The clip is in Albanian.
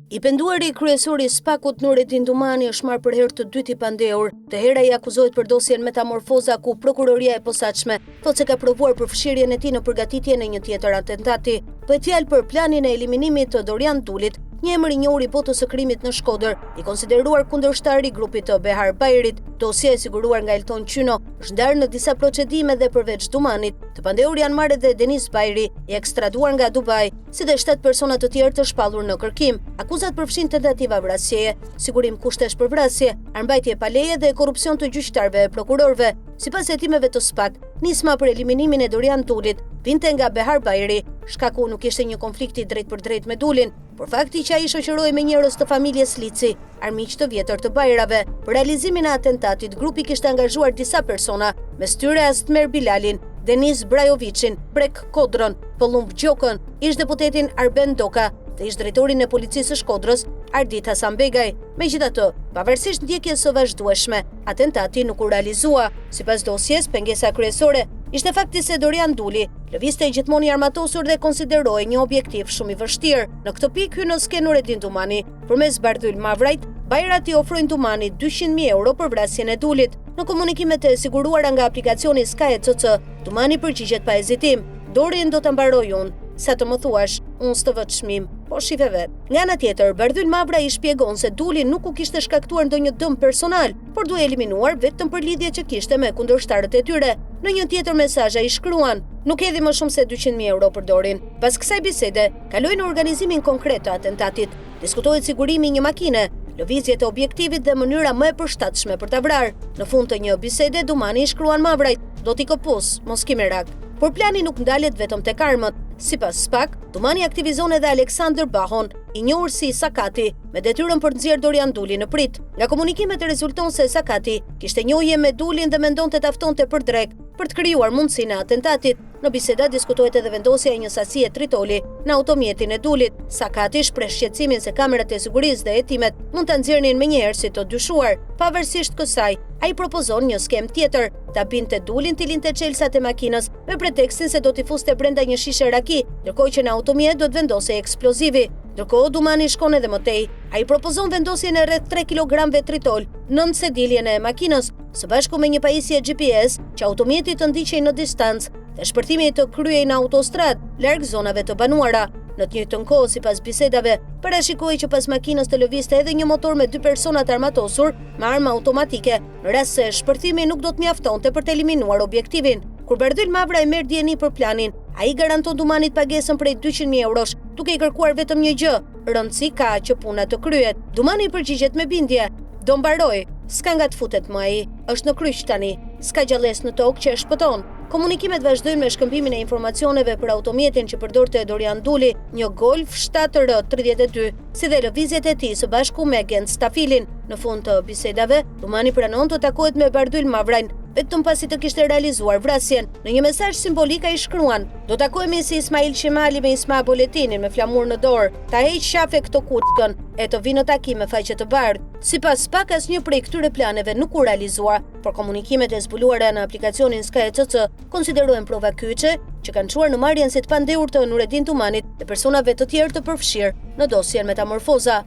I penduari kryesori SPAK-ut Nurettin Dumani është marrë për herë të dytë i pandehur. Të hera i akuzohet për dosjen Metamorfoza ku prokuroria e posaçme thotë se ka provuar përfshirjen e tij në përgatitjen e një tjetër atentati. Bëhet fjalë për planin e eliminimit të Dorian Dulit, një emër i njohur i botës së krimit në Shkodër, i konsideruar kundërshtar i grupit të Behar Bajrit. Dosja e siguruar nga Elton Qyno është ndarë në disa procedime dhe përveç Dumanit, të pandehur janë marrë edhe Denis Bajri, i ekstraduar nga Dubai, si dhe 7 persona të tjerë të shpallur në kërkim. Akuzat përfshin tentativa vrasjeje, sigurim kushtesh për vrasje, armbajtje pa leje dhe korrupsion të gjyqtarëve e prokurorëve. Sipas hetimeve të SPAK, nisma për eliminimin e Dorian Dulit vinte nga Behar Bajri. Shkaku nuk ishte një konflikti drejt për drejt me Dulin, por fakti që ai shoqëroi me njerëz të familjes Lici, armiq të vjetër të Bajrave. Për realizimin e atentatit, grupi kishte angazhuar disa persona, mes tyre Astmer Bilalin, Denis Brajovicin, Prek Kodron, Pollumb Gjokën, ish deputetin Arben Doka dhe ish drejtorin e policisë së Shkodrës, Ardit Hasanbegaj. Megjithatë, pavarësisht ndjekjes së vazhdueshme, atentati nuk u realizua. Sipas dosjes, pengesa kryesore ishte fakti se Dorian Duli lëvizte gjithmonë i armatosur dhe konsiderohej një objektiv shumë i vështirë. Në këtë pikë hyn në skenë Nurettin Dumani. Përmes Bardhyl Mavrajt, Bajrat i ofrojnë Dumanit 200.000 euro për vrasjen e Dulit. Në komunikimet e siguruara nga aplikacioni Sky ECC, Dumani përgjigjet pa hezitim: "Dorin do ta mbaroj unë. Sa të më thuash, unë s'të vë çmim, po shife vet." Nga ana tjetër, Bardhyl Mavra i shpjegon se Duli nuk u kishte shkaktuar ndonjë dëm personal, por duhej eliminuar vetëm për lidhje që kishte me kundërshtarët e tyre. Në një tjetër mesazh ai shkruan: "Nuk hedhi më shumë se 200.000 euro për Dorin." Pas kësaj bisede, kaloi në organizimin konkret të atentatit. Diskutohet sigurimi i një makine, lëvizjet e objektivit dhe mënyra më e përshtatshme për ta vrarë. Në fund të një bisede, Dumani i shkruan Mavrajt: "Do t'i këpus, mos ki merak." Por plani nuk ndalet vetëm tek armët. Sipas SPAK, Dumani aktivizon edhe Aleksandr Bahon, i njohur si Sakati, me detyrën për të nxjerrë Dorian Dulin në prit. Nga komunikimet rezulton se Sakati kishte njohje me Dulin dhe mendonte ta ftonte për drek për të krijuar mundësinë e atentatit. Në biseda diskutohet edhe vendosja e një sasie tritoli në automjetin e Dulit. Sakati shpreh shqetësimin se kamerat e sigurisë dhe hetimet mund ta nxjerrnin menjëherë si të dyshuar. Pavarësisht kësaj, ai propozon një skem tjetër: ta binte Dulin t'i linte çelsat e makinës me pretekstin se do t'i fuste brenda një shishe raki, ndërkohë që në automjet do të vendosej eksplozivi. Ndërkohë Dumani shkon edhe më tej. Ai propozon vendosjen e rreth 3 kg tritol nën sediljen e makinës, së bashku me një pajisje GPS që automjeti të ndiqej në distancë dhe shpërthimi të kryej në autostradë larg zonave të banuara. Në të njëjtën kohë, sipas bisedave, parashikohej që pas makinës të lëvizte edhe një motor me 2 persona të armatosur me armë automatike, në rast se shpërthimi nuk do të mjaftonte për të eliminuar objektivin. Kur Bardhyl Mavra i merr dieni për planin, ai garanton Dumanit pagesën prej 200.000 eurosh, duke i kërkuar vetëm një gjë: rëndësi ka që puna të kryhet. Dumani përgjigjet me bindje: "Do mbaroj, s'ka nga të futet më ai, është në kryq tani, s'ka gjallës në tokë që e shpëton." Komunikimet vazhdojnë me shkëmbimin e informacioneve për automjetin që përdorte Dorian Duli, një Golf 7R32, si dhe lëvizjet e tij së bashku me agent Stafilin. Në fund të bisedave, Dumani pranon të takohet me Bardhyl Mavrajn, vetëm pasi të kishte realizuar vrasjen. Në një mesazh simbolik ai shkruan: "Do takohemi si Ismail Qemali me Isma Boletinin me flamur në dorë, ta heq qafe këto kuckën e të vinë në takim me faqe të bardhë." Sipas SPAK, asnjë prej këtyre planeve nuk u realizua, por komunikimet e zbuluara në aplikacionin Sky ECC konsiderohen prova kyçe që kanë çuar në marrjen së të pandehur të Nurettin Dumanit dhe personave të tjerë të përfshirë në dosjen Metamorfoza.